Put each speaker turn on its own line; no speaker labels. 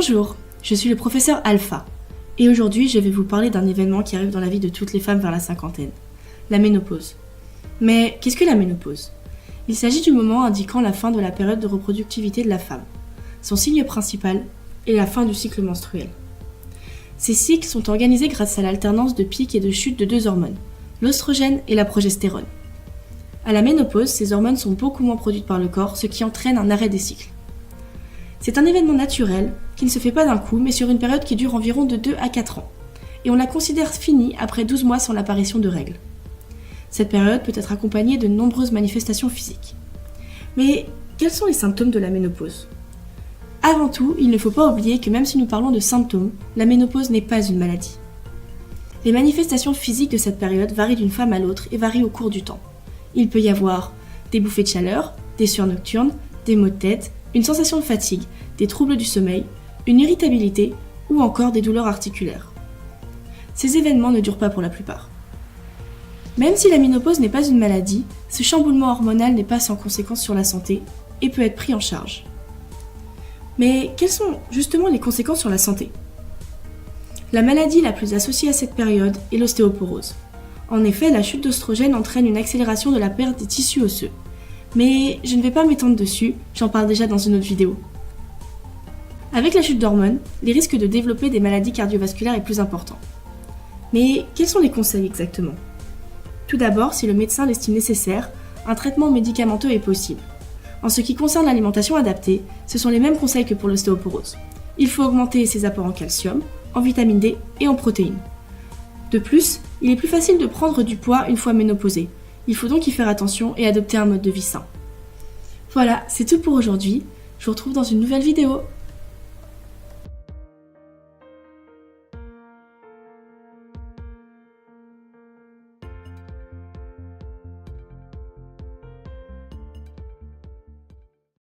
Bonjour, je suis le professeur Alpha, et aujourd'hui je vais vous parler d'un événement qui arrive dans la vie de toutes les femmes vers la cinquantaine, la ménopause. Mais qu'est-ce que la ménopause ? Il s'agit du moment indiquant la fin de la période de reproductivité de la femme. Son signe principal est la fin du cycle menstruel. Ces cycles sont organisés grâce à l'alternance de pics et de chutes de deux hormones, l'oestrogène et la progestérone. À la ménopause, ces hormones sont beaucoup moins produites par le corps, ce qui entraîne un arrêt des cycles. C'est un événement naturel qui ne se fait pas d'un coup, mais sur une période qui dure environ de 2 à 4 ans, et on la considère finie après 12 mois sans l'apparition de règles. Cette période peut être accompagnée de nombreuses manifestations physiques. Mais quels sont les symptômes de la ménopause ? Avant tout, il ne faut pas oublier que même si nous parlons de symptômes, la ménopause n'est pas une maladie. Les manifestations physiques de cette période varient d'une femme à l'autre et varient au cours du temps. Il peut y avoir des bouffées de chaleur, des sueurs nocturnes, des maux de tête, une sensation de fatigue, des troubles du sommeil, une irritabilité ou encore des douleurs articulaires. Ces événements ne durent pas pour la plupart. Même si la ménopause n'est pas une maladie, ce chamboulement hormonal n'est pas sans conséquences sur la santé et peut être pris en charge. Mais quelles sont justement les conséquences sur la santé ? La maladie la plus associée à cette période est l'ostéoporose. En effet, la chute d'oestrogène entraîne une accélération de la perte des tissus osseux. Mais je ne vais pas m'étendre dessus, j'en parle déjà dans une autre vidéo. Avec la chute d'hormones, les risques de développer des maladies cardiovasculaires est plus important. Mais quels sont les conseils exactement ? Tout d'abord, si le médecin l'estime nécessaire, un traitement médicamenteux est possible. En ce qui concerne l'alimentation adaptée, ce sont les mêmes conseils que pour l'ostéoporose. Il faut augmenter ses apports en calcium, en vitamine D et en protéines. De plus, il est plus facile de prendre du poids une fois ménopausée. Il faut donc y faire attention et adopter un mode de vie sain. Voilà, c'est tout pour aujourd'hui. Je vous retrouve dans une nouvelle vidéo.